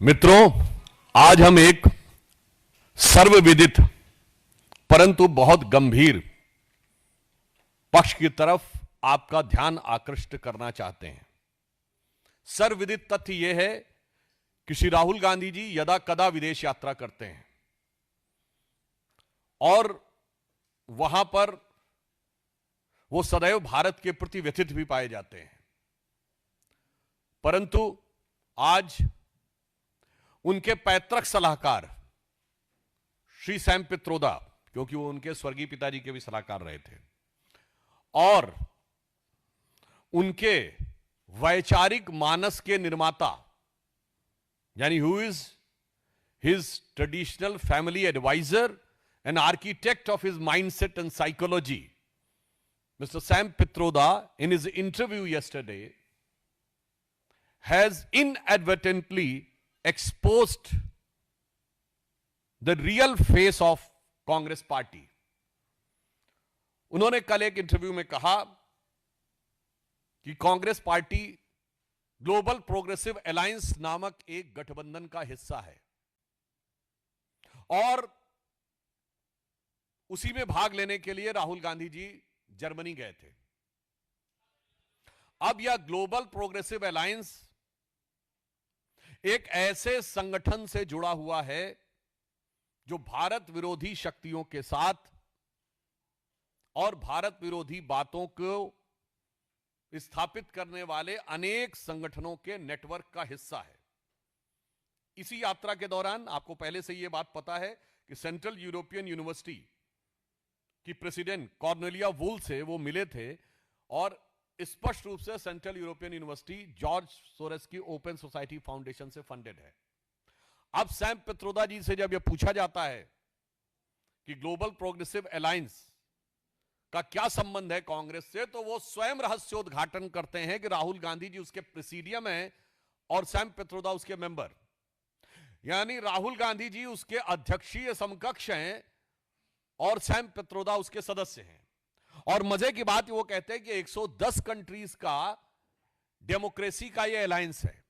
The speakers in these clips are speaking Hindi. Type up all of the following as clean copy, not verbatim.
मित्रों, आज हम एक सर्वविदित परंतु बहुत गंभीर पक्ष की तरफ आपका ध्यान आकृष्ट करना चाहते हैं। सर्वविदित तथ्य यह है कि श्री राहुल गांधी जी यदा कदा विदेश यात्रा करते हैं और वहां पर वो सदैव भारत के प्रति व्यथित भी पाए जाते हैं, परंतु आज उनके पैतृक सलाहकार श्री सैम पित्रोदा, क्योंकि वो उनके स्वर्गीय पिताजी के भी सलाहकार रहे थे, और उनके वैचारिक मानस के निर्माता यानी who is his traditional family adviser and architect of his mindset and psychology, Mr. Sam Pitroda, in his interview yesterday, has inadvertently exposed the real face of Congress party. उन्होंने कल एक इंटरव्यू में कहा कि Congress party global progressive alliance नामक एक गठबंधन का हिस्सा है और उसी में भाग लेने के लिए राहुल गांधी जी जर्मनी गए थे। अब यह ग्लोबल प्रोग्रेसिव अलायंस एक ऐसे संगठन से जुड़ा हुआ है जो भारत विरोधी शक्तियों के साथ और भारत विरोधी बातों को स्थापित करने वाले अनेक संगठनों के नेटवर्क का हिस्सा है। इसी यात्रा के दौरान आपको पहले से यह बात पता है कि सेंट्रल यूरोपियन यूनिवर्सिटी कि प्रेसिडेंट कॉर्नेलिया वुल से वो मिले थे और स्पष्ट रूप से central European university George Soros की ओपन सोसाइटी फाउंडेशन से फंडेड है। अब सैम पित्रोदा जी से जब यह पूछा जाता है कि ग्लोबल प्रोग्रेसिव अलायंस का क्या संबंध है कांग्रेस से, तो वो स्वयं रहस्योद्घाटन करते हैं कि राहुल गांधी जी उसके प्रेसिडियम हैं और सैम पित्रोदा उसके मेंबर, यानी राहुल गांधी जी उसके अध्यक्षीय समकक्ष हैं और सैम पित्रोदा उसके सदस्य हैं। और मजे की बात वो कहते हैं कि 110 कंट्रीज का डेमोक्रेसी का ये अलायंस है।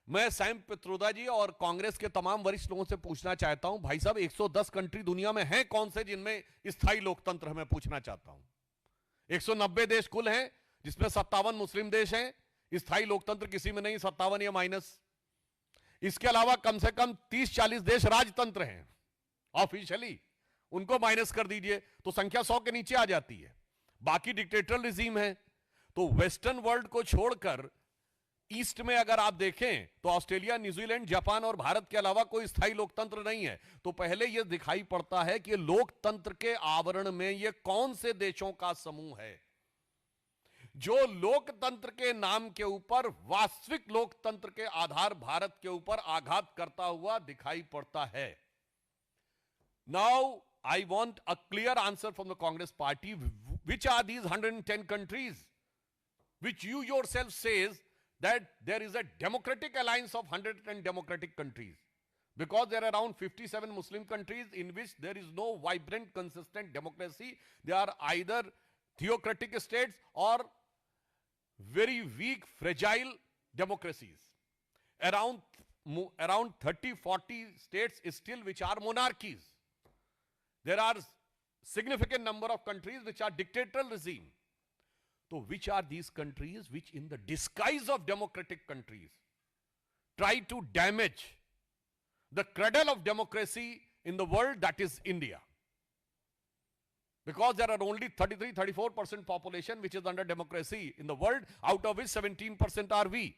मैं सैम पित्रोदा जी और कांग्रेस के तमाम वरिष्ठ लोगों से पूछना चाहता हूं, भाई साहब 110 कंट्री दुनिया में हैं कौन से जिनमें स्थायी लोकतंत्र है? मैं पूछना चाहता हूं। 190 देश कुल हैं जिसमें 57 मुस्लिम देश हैं, स्थायी लोकतंत्र किसी में नहीं, 57 या माइनस। इसके अलावा कम से कम 30-40 देश राजतंत्र हैं ऑफिशियली, उनको माइनस कर दीजिए तो संख्या 100 के नीचे आ जाती है। बाकी डिक्टेटर रिजीम है। तो वेस्टर्न वर्ल्ड को छोड़कर ईस्ट में अगर आप देखें तो ऑस्ट्रेलिया, न्यूजीलैंड, जापान और भारत के अलावा कोई स्थायी लोकतंत्र नहीं है। तो पहले यह दिखाई पड़ता है कि लोकतंत्र के आवरण में यह कौन से देशों का समूह है जो लोकतंत्र के नाम के ऊपर वास्तविक लोकतंत्र के आधार भारत के ऊपर आघात करता हुआ दिखाई पड़ता है। Now, I want a clear answer from the Congress party. Which are these 110 countries which you yourself says that there is a democratic alliance of 110 democratic countries? Because there are around 57 Muslim countries in which there is no vibrant, consistent democracy. They are either theocratic states or very weak, fragile democracies. Around 30-40 states still which are monarchies. There are significant number of countries which are dictatorial regime. So which are these countries which in the disguise of democratic countries try to damage the cradle of democracy in the world, that is India? Because there are only 33-34% population which is under democracy in the world, out of which 17% are we.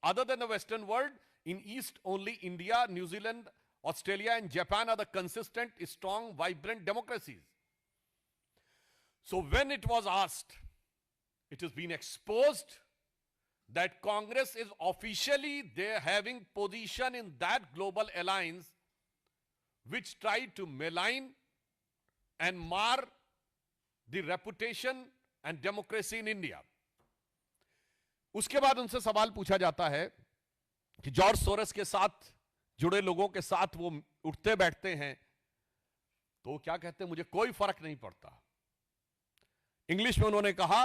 Other than the Western world, in East only India, New Zealand, Australia and Japan are the consistent, strong, vibrant democracies. So when it was asked, it has been exposed that Congress is officially there having position in that global alliance which tried to malign and mar the reputation and democracy in India. उसके बाद उनसे सवाल पूछा जाता है कि जॉर्ज सोरेस के साथ जुड़े लोगों के साथ वो उठते बैठते हैं तो वो क्या कहते हैं, मुझे कोई फर्क नहीं पड़ता। इंग्लिश में उन्होंने कहा,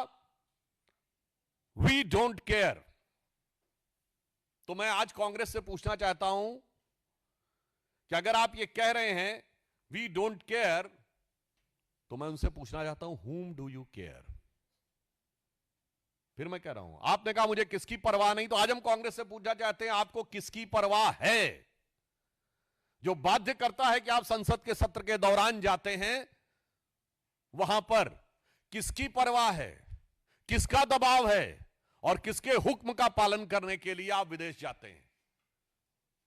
वी डोंट केयर तो मैं आज कांग्रेस से पूछना चाहता हूं कि अगर आप ये कह रहे हैं वी डोंट केयर, तो मैं उनसे पूछना चाहता हूं whom do you care? फिर मैं कह रहा हूं, आपने कहा मुझे किसकी परवाह नहीं, तो आज हम कांग्रेस से पूछना चाहते हैं आपको किसकी परवाह है, जो बाध्य करता है कि आप संसद के सत्र के दौरान जाते हैं वहां पर किसकी परवाह है, किसका दबाव है और किसके हुक्म का पालन करने के लिए आप विदेश जाते हैं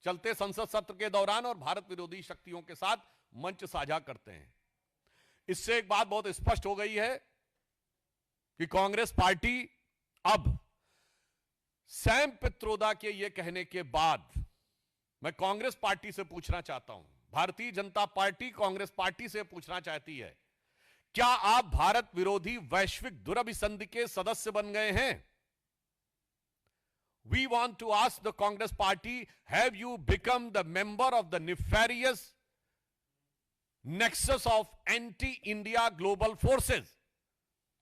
चलते संसद सत्र के दौरान और भारत विरोधी शक्तियों के साथ मंच साझा करते हैं। इससे एक बात बहुत स्पष्ट हो गई है कि कांग्रेस पार्टी अब सैम पित्रोदा के यह कहने के बाद, मैं कांग्रेस पार्टी से पूछना चाहता हूं, भारतीय जनता पार्टी कांग्रेस पार्टी से पूछना चाहती है, क्या आप भारत विरोधी वैश्विक दुरभिसंधि के सदस्य बन गए हैं? We want to ask the Congress party, have you become the member of the nefarious nexus of anti-India global forces,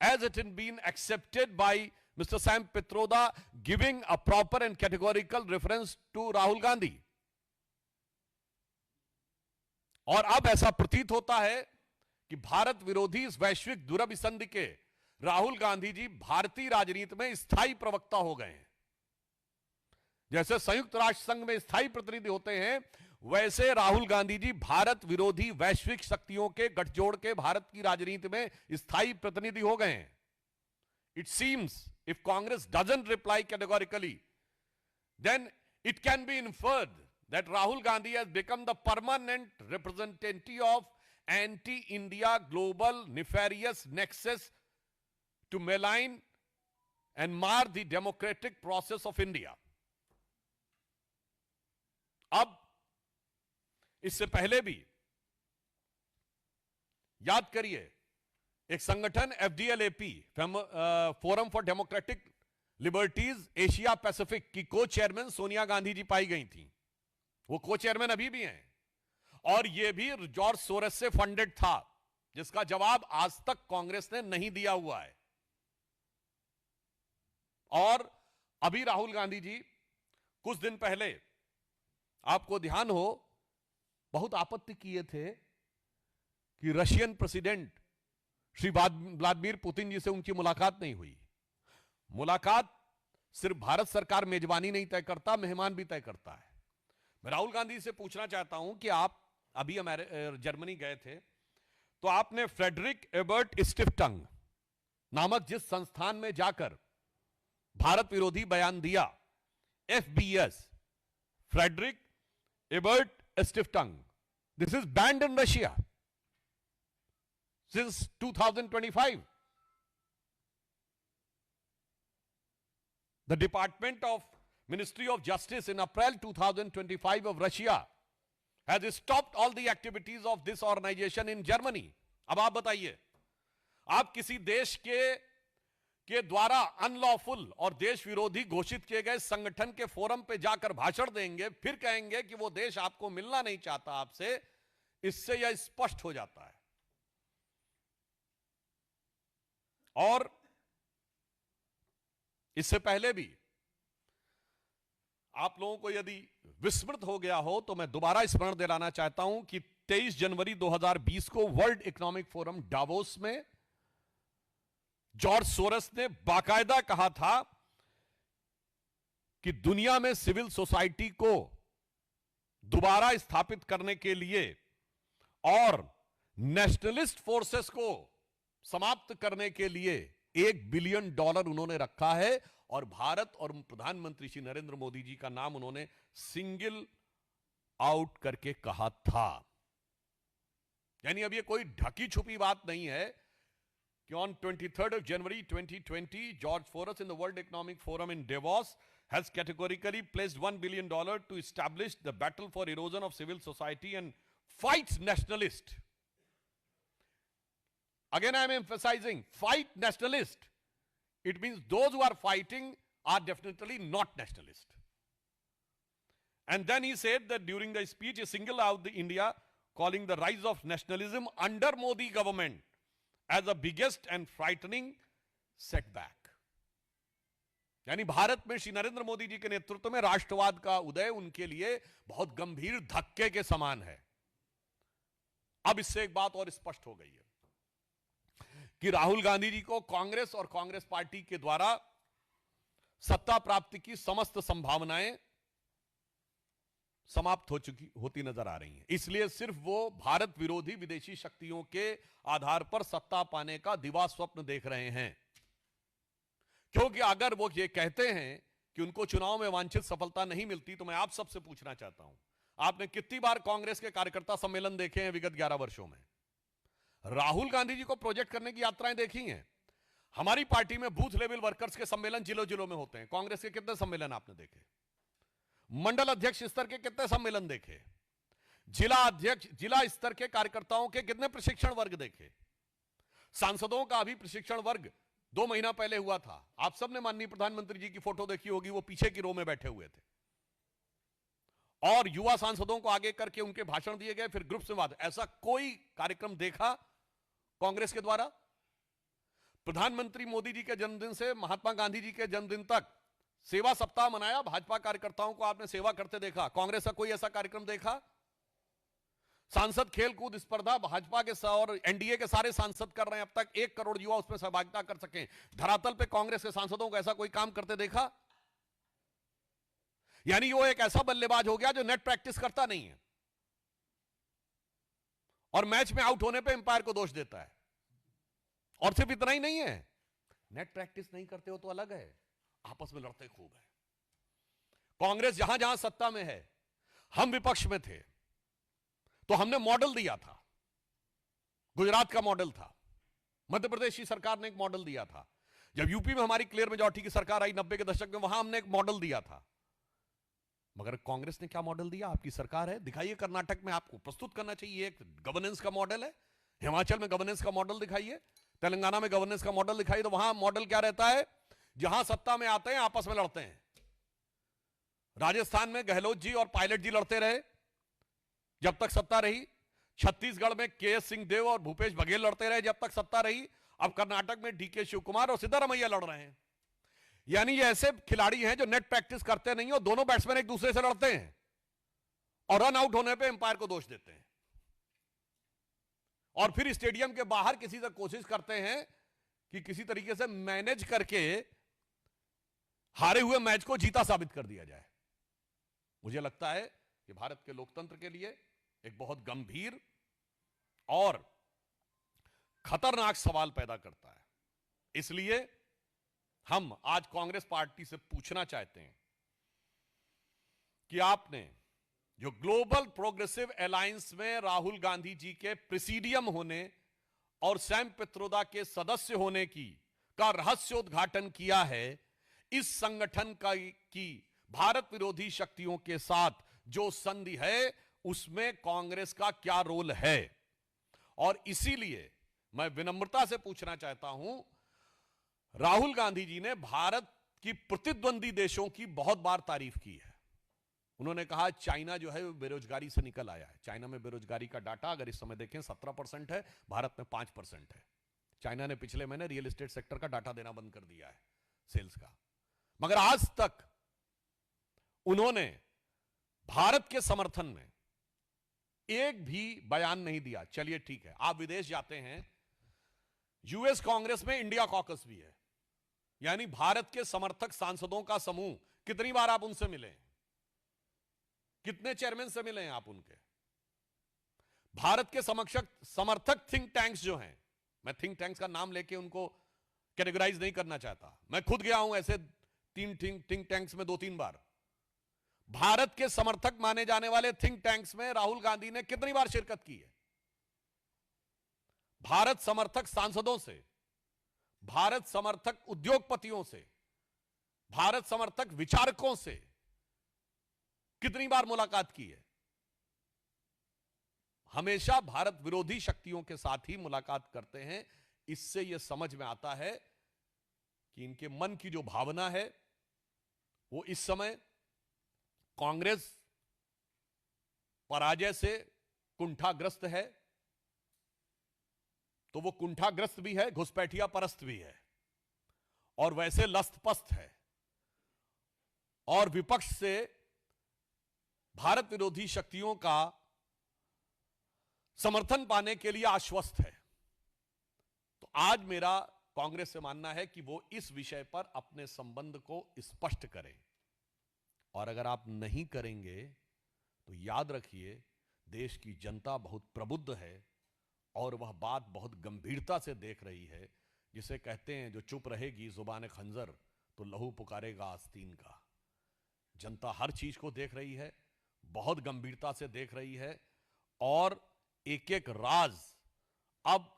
as it has been accepted by Mr. Sam Pitroda, giving a proper and categorical reference to Rahul Gandhi? और अब ऐसा प्रतीत होता है कि भारत विरोधी इस वैश्विक दुरभिसंधि के राहुल गांधी जी भारतीय राजनीति में स्थायी प्रवक्ता हो गए हैं। जैसे संयुक्त राष्ट्र संघ में स्थायी प्रतिनिधि होते हैं, वैसे राहुल गांधी जी भारत विरोधी वैश्विक शक्तियों के गठजोड़ के भारत की राजनीति में स्थायी प्रतिनिधि हो गए हैं। It seems if Congress doesn't reply categorically, then it can be inferred that Rahul Gandhi has become the permanent representative of anti-India global nefarious nexus to malign and mar the democratic process of India. अब इससे पहले भी याद करिए, एक संगठन FDLAP forum for democratic liberties Asia Pacific की को चेयरमैन सोनिया गांधी जी पाई गई थी। वो को चेयरमैन अभी भी हैं और ये भी जॉर्ज सोरेस से फंडेड था, जिसका जवाब आज तक कांग्रेस ने नहीं दिया हुआ है। और अभी राहुल गांधी जी कुछ दिन पहले, आपको ध्यान हो, बहुत आपत्ति किए थे कि Russian president Shri Vladimir Putin ji से उनकी मुलाकात नहीं हुई। मुलाकात सिर्फ भारत सरकार मेजबानी नहीं तय करता, मेहमान भी तय करता है। मैं राहुल गांधी से पूछना चाहता हूं कि आप अभी जर्मनी गए थे, तो आपने फ्रेडरिक एबर्ट स्टिफ्टंग नामक जिस संस्थान में जाकर भारत विरोधी बयान दिया, FBS, Friedrich Ebert Stiftung, this is banned in Russia since 2025. The Department of Ministry of Justice in April 2025 of Russia has stopped all the activities of this organization in Germany. अब आप बताइए, आप किसी देश के द्वारा अनलॉफुल और देश विरोधी घोषित किए गए संगठन के फोरम पे जाकर भाषण देंगे, फिर कहेंगे कि वो देश आपको मिलना नहीं चाहता आपसे। इससे यह स्पष्ट हो जाता है। और इससे पहले भी आप लोगों को यदि विस्मृत हो गया हो तो मैं दोबारा स्मरण दिलाना चाहता हूं कि 23 जनवरी 2020 को वर्ल्ड इकोनॉमिक फोरम डावोस में जॉर्ज सोरस ने बाकायदा कहा था कि दुनिया में सिविल सोसाइटी को दोबारा स्थापित करने के लिए और नेशनलिस्ट फोर्सेस को समाप्त करने के लिए $1 बिलियन उन्होंने रखा है। और भारत और प्रधानमंत्री श्री नरेंद्र मोदी जी का नाम उन्होंने सिंगल आउट करके कहा था। यानी अब ये कोई ढकी छुपी बात नहीं है कि on 23rd January 2020 George Soros in the World Economic Forum in Davos has categorically placed $1 billion to establish the battle for erosion of civil society and fights nationalist. Again I am emphasizing, fight nationalist. It means those who are fighting are definitely not nationalist. And then he said that during the speech he singled out the India, calling the rise of nationalism under Modi government as the biggest and frightening setback. यानी भारत में श्री नरेंद्र मोदी जी के नेतृत्व में राष्ट्रवाद का उदय उनके लिए बहुत गंभीर धक्के के समान है। अब इससे एक बात और स्पष्ट हो गई है कि राहुल गांधी जी को कांग्रेस और कांग्रेस पार्टी के द्वारा सत्ता प्राप्ति की समस्त संभावनाएं समाप्त होती नजर आ रही हैं। इसलिए सिर्फ वो भारत विरोधी विदेशी शक्तियों के आधार पर सत्ता पाने का दिवा स्वप्न देख रहे हैं। क्योंकि अगर वो ये कहते हैं कि उनको चुनाव में वांछित सफलता नहीं मिलती, तो मैं आप सबसे पूछना चाहता हूं, आपने कितनी बार कांग्रेस के कार्यकर्ता सम्मेलन देखे हैं विगत 11 वर्षों में? राहुल गांधी जी को प्रोजेक्ट करने की यात्राएं देखी हैं? हमारी पार्टी में बूथ लेवल वर्कर्स के सम्मेलन जिलों जिलों में होते हैं। कांग्रेस के कितने सम्मेलन आपने देखे? मंडल अध्यक्ष स्तर के कितने सम्मेलन देखे? जिला अध्यक्ष, जिला स्तर के कार्यकर्ताओं के कितने प्रशिक्षण वर्ग देखे? सांसदों का भी प्रशिक्षण वर्ग 2 महीना पहले हुआ था। आप सबने माननीय प्रधानमंत्री जी की फोटो देखी होगी, वो पीछे की रो में बैठे हुए थे और युवा सांसदों को आगे करके उनके भाषण दिए गए, फिर ग्रुप से बात। ऐसा कोई कार्यक्रम देखा कांग्रेस के द्वारा? प्रधानमंत्री मोदी जी के जन्मदिन से महात्मा गांधी जी के जन्मदिन तक सेवा सप्ताह मनाया, भाजपा कार्यकर्ताओं को आपने सेवा करते देखा। कांग्रेस का कोई ऐसा कार्यक्रम देखा? सांसद खेलकूद स्पर्धा भाजपा के और एनडीए के सारे सांसद कर रहे हैं, अब तक 1 करोड़ युवा उसमें सहभागिता कर सके। धरातल पे कांग्रेस के सांसदों को ऐसा कोई काम करते देखा? यानी वो एक ऐसा बल्लेबाज हो गया जो नेट प्रैक्टिस करता नहीं है और मैच में आउट होने पे अंपायर को दोष देता है। और सिर्फ इतना ही नहीं है, नेट प्रैक्टिस नहीं करते हो तो अलग है, आपस में लड़ते खूब है। कांग्रेस जहां जहां सत्ता में है, हम विपक्ष में थे तो हमने मॉडल दिया था। गुजरात का मॉडल था, मध्य प्रदेश की सरकार ने एक मॉडल दिया था। जब यूपी में हमारी क्लियर मेजॉरिटी की सरकार आई 90 के दशक में, वहां हमने एक मॉडल दिया था। मगर कांग्रेस ने क्या मॉडल दिया? आपकी सरकार है, दिखाइए। कर्नाटक में आपको प्रस्तुत करना चाहिए, एक गवर्नेंस का मॉडल है। हिमाचल में गवर्नेंस का मॉडल दिखाइए, तेलंगाना में गवर्नेंस का मॉडल दिखाइए। तो वहां मॉडल क्या रहता है? जहां सत्ता में आते हैं आपस में लड़ते हैं। राजस्थान में गहलोत जी और पायलट जी लड़ते रहे जब तक सत्ता रही। छत्तीसगढ़ में के.एस. सिंहदेव और भूपेश बघेल लड़ते रहे जब तक सत्ता रही। अब कर्नाटक में डी.के. शिवकुमार और सिद्धारमैया लड़ रहे हैं। यानी ये ऐसे खिलाड़ी हैं जो नेट प्रैक्टिस करते नहीं और दोनों बैट्समैन एक दूसरे से लड़ते हैं और रन आउट होने पे अंपायर को दोष देते हैं और फिर स्टेडियम के बाहर किसी से कोशिश करते हैं कि किसी तरीके से मैनेज करके हारे हुए मैच को जीता साबित कर दिया जाए। मुझे लगता है कि भारत के लोकतंत्र के लिए एक बहुत गंभीर और खतरनाक सवाल पैदा करता है। इसलिए हम आज कांग्रेस पार्टी से पूछना चाहते हैं कि आपने जो ग्लोबल प्रोग्रेसिव अलायंस में राहुल गांधी जी के प्रेसिडियम होने और सैम पित्रोदा के सदस्य होने का रहस्योद्घाटन किया है, इस संगठन की भारत विरोधी शक्तियों के साथ जो संधि है उसमें कांग्रेस का क्या रोल है? और इसीलिए मैं विनम्रता से पूछना चाहता हूं, राहुल गांधी जी ने भारत की प्रतिद्वंदी देशों की बहुत बार तारीफ की है। उन्होंने कहा चाइना जो है बेरोजगारी से निकल आया है। चाइना में बेरोजगारी का डाटा अगर इस समय देखें 17% है, भारत में 5% है। चाइना ने पिछले महीने रियल एस्टेट सेक्टर का डाटा देना बंद कर दिया है, सेल्स का। मगर आज तक उन्होंने भारत के समर्थन में एक भी बयान नहीं दिया। चलिए ठीक है, आप विदेश जाते हैं, यूएस कांग्रेस में इंडिया कॉकस भी है, यानी भारत के समर्थक सांसदों का समूह। कितनी बार आप उनसे मिले? कितने चेयरमैन से मिले हैं आप उनके? भारत के समर्थक थिंक टैंक्स जो हैं, मैं थिंक टैंक्स का नाम लेके उनको कैटेगराइज नहीं करना चाहता, मैं खुद गया हूं ऐसे 3 थिंक टैंक्स में 2-3 बार। भारत के समर्थक माने जाने वाले थिंक टैंक्स में राहुल गांधी ने कितनी बार शिरकत की है? भारत समर्थक सांसदों से, भारत समर्थक उद्योगपतियों से, भारत समर्थक विचारकों से कितनी बार मुलाकात की है? हमेशा भारत विरोधी शक्तियों के साथ ही मुलाकात करते हैं। इससे यह समझ में आता है कि इनके मन की जो भावना है वो इस समय कांग्रेस पराजय से कुंठाग्रस्त है, तो वो कुंठाग्रस्त भी है, घुसपैठिया परस्त भी है और वैसे लस्तपस्त है। और विपक्ष से भारत विरोधी शक्तियों का समर्थन पाने के लिए आश्वस्त है। तो आज मेरा कांग्रेस से मानना है कि वो इस विषय पर अपने संबंध को स्पष्ट करें, और अगर आप नहीं करेंगे तो याद रखिए देश की जनता बहुत प्रबुद्ध है और वह बात बहुत गंभीरता से देख रही है। जिसे कहते हैं जो चुप रहेगी जुबान खंजर तो लहू पुकारेगा आस्तीन का। जनता हर चीज को देख रही है, बहुत गंभीरता से देख रही है, और एक एक राज अब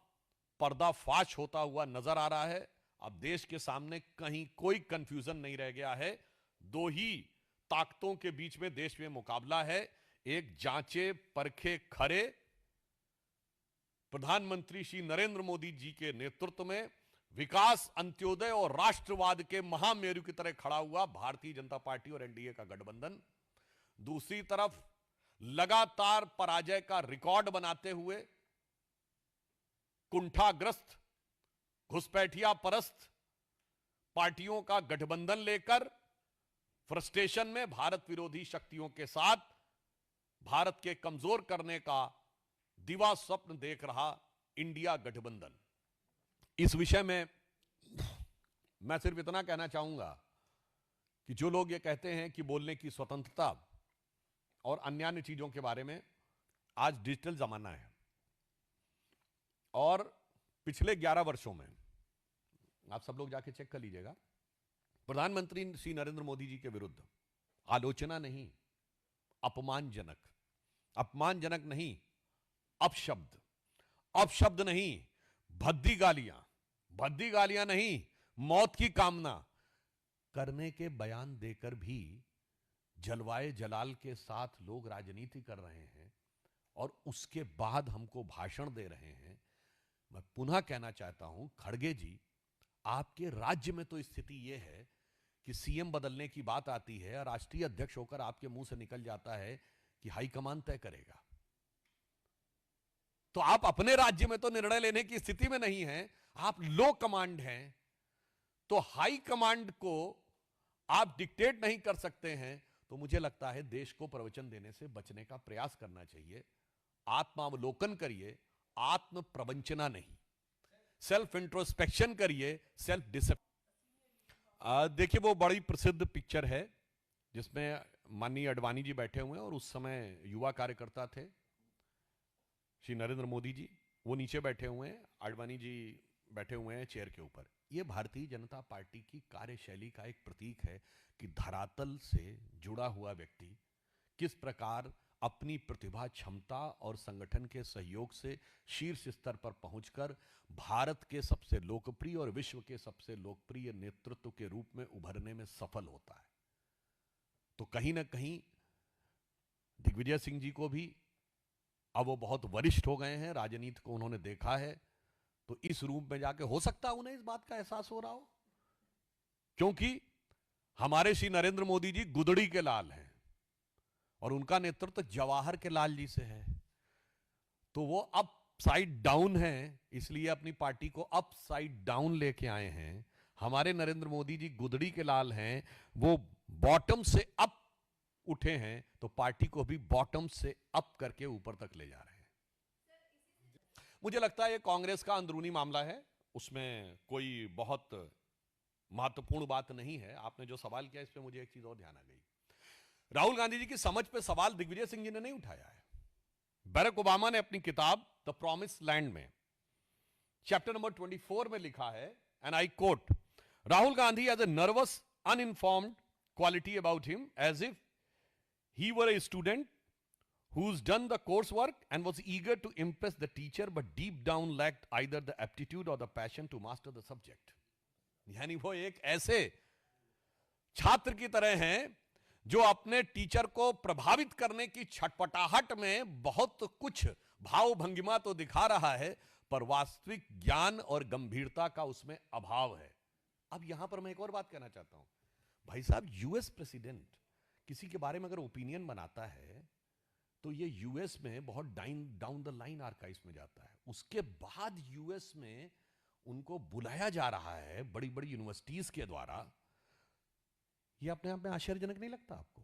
पर्दाफाश होता हुआ नजर आ रहा है। अब देश के सामने कहीं कोई कंफ्यूजन नहीं रह गया है। दो ही ताकतों के बीच में देश में मुकाबला है, एक जांचे परखे खरे प्रधानमंत्री श्री नरेंद्र मोदी जी के नेतृत्व में विकास, अंत्योदय और राष्ट्रवाद के महामेरु की तरह खड़ा हुआ भारतीय जनता पार्टी और एनडीए का गठबंधन, दूसरी तरफ लगातार पराजय का रिकॉर्ड बनाते हुए कुंठाग्रस्त, घुसपैठिया परस्त पार्टियों का गठबंधन लेकर फ्रस्ट्रेशन में भारत विरोधी शक्तियों के साथ भारत के कमजोर करने का दिवा स्वप्न देख रहा इंडिया गठबंधन। इस विषय में मैं सिर्फ इतना कहना चाहूंगा कि जो लोग ये कहते हैं कि बोलने की स्वतंत्रता और अन्य अन्य चीजों के बारे में, आज डिजिटल जमाना है और पिछले 11 वर्षों में आप सब लोग जाके चेक कर लीजिएगा, प्रधानमंत्री श्री नरेंद्र मोदी जी के विरुद्ध आलोचना नहीं, अपमानजनक नहीं, अपशब्द नहीं, भद्दी गालियां नहीं, मौत की कामना करने के बयान देकर भी जलवाए जलाल के साथ लोग राजनीति कर रहे हैं और उसके बाद हमको भाषण दे रहे हैं। मैं पुनः कहना चाहता हूं, खड़गे जी, आपके राज्य में तो स्थिति यह है कि सीएम बदलने की बात आती है और राष्ट्रीय अध्यक्ष होकर आपके मुंह से निकल जाता है कि हाईकमान तय करेगा। तो आप अपने राज्य में तो निर्णय लेने की स्थिति में नहीं हैं, आप लो कमांड हैं, तो हाई कमांड को आप डिक्टेट नहीं कर सकते हैं। तो मुझे लगता है देश को प्रवचन देने से बचने का प्रयास करना चाहिए। आत्मावलोकन करिए, आत्म प्रवंचना नहीं। सेल्फ इंट्रोस्पेक्शन करिए, सेल्फ डिसिप्लिन। देखिए वो बड़ी प्रसिद्ध पिक्चर है जिसमें माननीय अडवाणी जी बैठे हुए हैं और उस समय युवा कार्यकर्ता थे श्री नरेंद्र मोदी जी, वो नीचे बैठे हुए हैं, आडवाणी जी बैठे हुए हैं चेयर के ऊपर। ये भारतीय जनता पार्टी की कार्यशैली का एक प्रतीक है कि धरातल से जुड़ा हुआ व्यक्ति किस प्रकार अपनी प्रतिभा, क्षमता और संगठन के सहयोग से शीर्ष स्तर पर पहुंचकर भारत के सबसे लोकप्रिय और विश्व के सबसे लोकप्रिय नेतृत्व के रूप में उभरने में सफल होता है। तो कहीं ना कहीं दिग्विजय सिंह जी को भी, अब वो बहुत वरिष्ठ हो गए हैं, राजनीति को उन्होंने देखा है, तो इस रूप में जाके हो सकता है उन्हें इस बात का एहसास हो रहा हो, क्योंकि हमारे श्री नरेंद्र मोदी जी गुदड़ी के लाल हैं और उनका नेतृत्व जवाहर के लाल जी से है। तो वो अप साइड डाउन है, इसलिए अपनी पार्टी को अप साइड डाउन लेके आए हैं। हमारे नरेंद्र मोदी जी गुदड़ी के लाल हैं, वो बॉटम से अप उठे हैं, तो पार्टी को भी बॉटम से अप करके ऊपर तक ले जा रहे हैं। मुझे लगता है ये कांग्रेस का अंदरूनी मामला है, उसमें कोई बहुत महत्वपूर्ण बात नहीं है। आपने जो सवाल किया इस पे मुझे एक चीज और ध्यान आ गई। राहुल गांधी जी की समझ पे सवाल दिग्विजय सिंह जी ने नहीं उठाया है। बराक ओबामा ने अपनी किताब द प्रॉमिस लैंड में चैप्टर नंबर 24 में लिखा है, and I quote, Rahul Gandhi has a nervous uninformed quality about him as if he were a student who's done the coursework and was eager to impress the teacher but deep down lacked either the aptitude or the passion to master the subject। यानी वो एक ऐसे छात्र की तरह हैं जो अपने टीचर को प्रभावित करने की छटपटाहट में बहुत कुछ भाव भंगिमा तो दिखा रहा है, पर वास्तविक ज्ञान और गंभीरता का उसमें अभाव है। अब यहां पर मैं एक और बात कहना चाहता हूं, भाई साहब, यूएस प्रेसिडेंट किसी के बारे में अगर ओपिनियन बनाता है तो ये यूएस में बहुत डाउन द लाइन आर्काइव्स में जाता है। उसके बाद यूएस में उनको बुलाया जा रहा है बड़ी बड़ी यूनिवर्सिटीज के द्वारा। यह अपने आप में आश्चर्यजनक नहीं लगता आपको?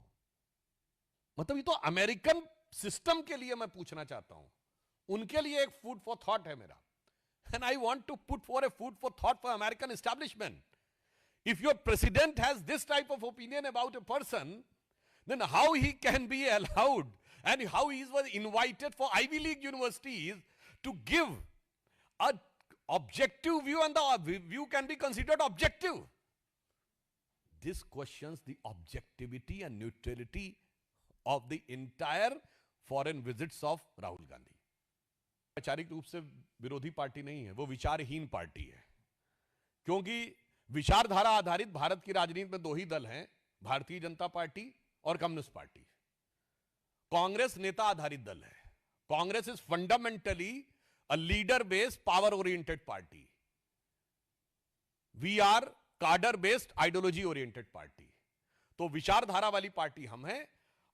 मतलब ये तो अमेरिकन सिस्टम के लिए मैं पूछना चाहता हूं, उनके लिए एक फूड फॉर थॉट है मेरा, and I want to put for a food for thought for American establishment. If your president has this type of opinion about a person, then how he can be allowed and how he was invited for Ivy League universities to give an objective view, and the view can be considered objective. This questions the objectivity and neutrality of the entire foreign visits of Rahul Gandhi. वैचारिक रूप से विरोधी पार्टी नहीं है, वो विचारहीन पार्टी है, क्योंकि विचारधारा आधारित भारत की राजनीति में दो ही दल हैं, भारतीय जनता पार्टी और कम्युनिस्ट पार्टी. कांग्रेस नेता आधारित दल है. Congress is fundamentally a leader based power oriented party. We are cadre based ideology oriented party. तो विचारधारा वाली पार्टी हम हैं,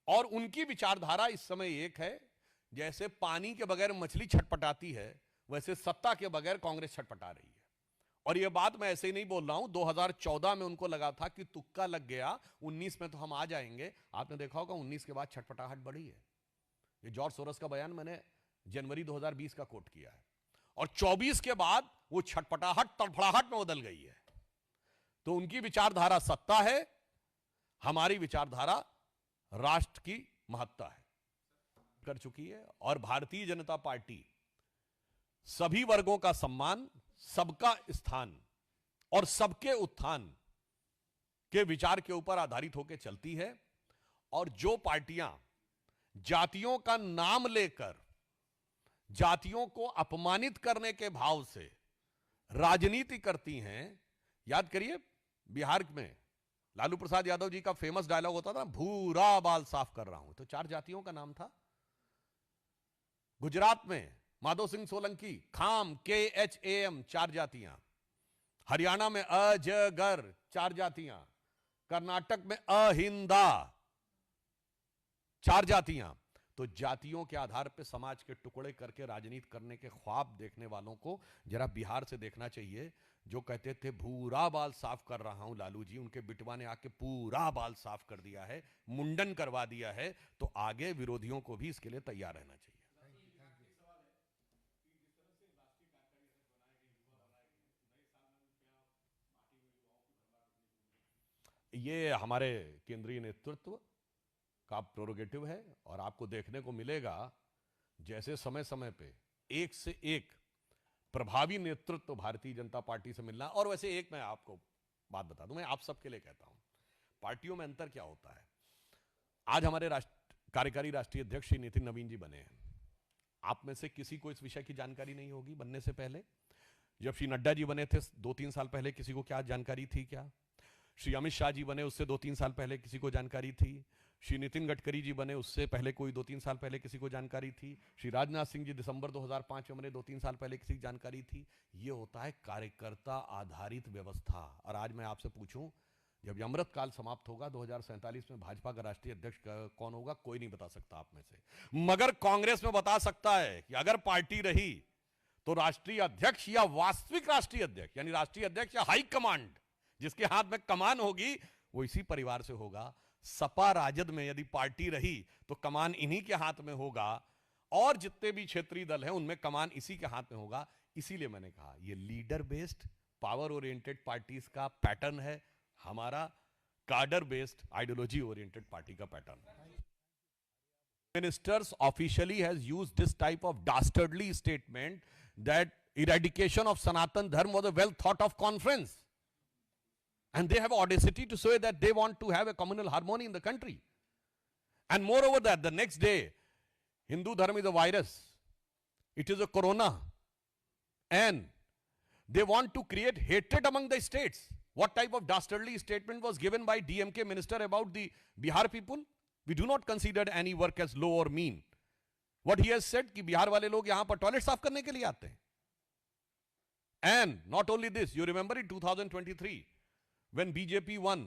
और उनकी विचारधारा इस समय एक है, जैसे पानी के बगैर मछली छटपटाती है, वैसे सत्ता के बगैर कांग्रेस छटपटा रही है. और यह बात मैं ऐसे ही नहीं बोल रहा हूं. 2014 में उनको लगा था कि तुक्का लग गया, 19 में तो हम आ जाएंगे. आपने देखा होगा 19 के बाद छटपटाहट बढ़ी है. ये जॉर्ज सोरस का बयान मैंने जनवरी 2020 का कोट किया है. और 24 के बाद वो छटपटाहट तड़फड़ाहट में बदल गई है. तो उनकी विचारधारा सत्ता है, हमारी विचारधारा राष्ट्र की महत्ता है, कर चुकी है. और भारतीय जनता पार्टी सभी वर्गों का सम्मान, सबका स्थान और सबके उत्थान के विचार के ऊपर आधारित होकर चलती है. और जो पार्टियां जातियों का नाम लेकर जातियों को अपमानित करने के भाव से राजनीति करती हैं, याद करिए बिहार में लालू प्रसाद यादव जी का फेमस डायलॉग होता था, भूरा बाल साफ कर रहा हूं, तो 4 जातियों का नाम था. गुजरात में माधव सिंह सोलंकी, खाम, KHAM 4 जातियां. हरियाणा में अजगर 4 जातियां. कर्नाटक में अहिंदा 4 जातियां. तो जातियों के आधार पर समाज के टुकड़े करके राजनीति करने के ख्वाब देखने वालों को जरा बिहार से देखना चाहिए. जो कहते थे भूरा बाल साफ कर रहा हूं लालू जी, उनके बिटवा ने आके पूरा बाल साफ कर दिया है, मुंडन करवा दिया है. तो आगे विरोधियों को भी इसके लिए तैयार रहना चाहिए. ये हमारे केंद्रीय नेतृत्व का प्रोरोगेटिव है, और आपको देखने को मिलेगा जैसे समय समय पे एक से एक प्रभावी नेतृत्व भारतीय जनता पार्टी से मिलना. और वैसे एक मैं आपको बात बता दूं, मैं आप सबके लिए कहता हूं, पार्टियों में अंतर क्या होता है. आज हमारे कार्यकारी राष्ट्रीय अध्यक्ष श्री नितिन नवीन जी बने हैं. आप में से किसी को इस विषय की जानकारी नहीं होगी बनने से पहले. जब श्री नड्डा जी बने थे 2-3 साल पहले, किसी को क्या जानकारी थी क्या? श्री अमित शाह जी बने उससे 2-3 साल पहले, किसी को जानकारी थी? श्री नितिन गडकरी जी बने उससे पहले कोई 2-3 साल पहले किसी को जानकारी थी? श्री राजनाथ सिंह जी दिसंबर 2005 में बने, 2-3 साल पहले किसी की जानकारी थी? ये होता है कार्यकर्ता आधारित व्यवस्था. और आज मैं आपसे पूछूं, जब अमृत काल समाप्त होगा 2047 में भाजपा का राष्ट्रीय अध्यक्ष कौन होगा? कोई नहीं बता सकता आप में से, मगर कांग्रेस में बता सकता है कि अगर पार्टी रही तो राष्ट्रीय अध्यक्ष या वास्तविक राष्ट्रीय अध्यक्ष, यानी राष्ट्रीय अध्यक्ष या हाई कमांड, जिसके हाथ में कमान होगी, वो इसी परिवार से होगा. सपा राजद में यदि पार्टी रही तो कमान इन्हीं के हाथ में होगा, और जितने भी क्षेत्रीय दल हैं उनमें कमान इसी के हाथ में होगा. इसीलिए मैंने कहा ये leader based power oriented parties का पैटर्न है, हमारा कार्डर बेस्ड आइडियोलॉजी ओरिएंटेड पार्टी का पैटर्न है. Ministers officially has used this type of dastardly statement that eradication of Sanatan Dharma was a well thought of conference. And they have audacity to say that they want to have a communal harmony in the country. And moreover that, the next day, Hindu Dharma is a virus. It is a corona. And they want to create hatred among the states. What type of dastardly statement was given by DMK minister about the Bihar people? We do not consider any work as low or mean. What he has said कि बिहार वाले लोग यहां पर टॉयलेट साफ करने के लिए आते हैं. And not only this, you remember in 2023 when BJP won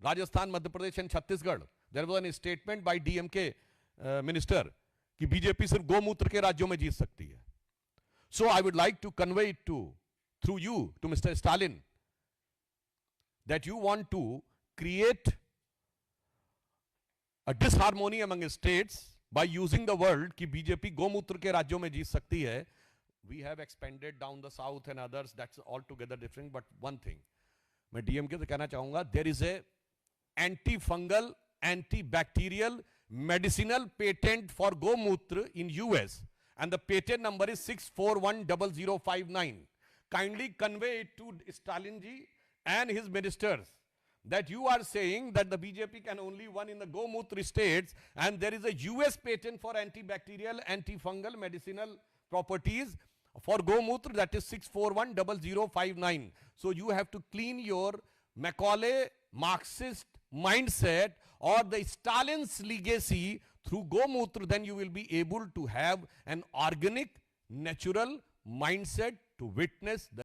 Rajasthan, Madhya Pradesh and Chhattisgarh, there was a statement by DMK minister कि BJP सिर्फ गोमूत्र के राज्यों में जीत सकती है. So I would like to convey it through you to Mr. Stalin that you want to create a disharmony among states by using the word कि बीजेपी गोमूत्र के राज्यों में जीत सकती है. We have expanded down the south and others, that's altogether different. But one thing मैं डीएमके से कहना चाहूंगा, there is a antifungal, antibacterial, medicinal patent for gomutra in US, and the patent number is 6410059. Kindly convey it to Stalin ji and his ministers that you are saying that the BJP can only win in the gomutra states, and there is a US patent for antibacterial, antifungal, medicinal properties for gomutra, that is 6410059. So you have to clean your Macaulay Marxist mindset or the Stalin's legacy through gomutra, then you will be able to have an organic, natural mindset to witness the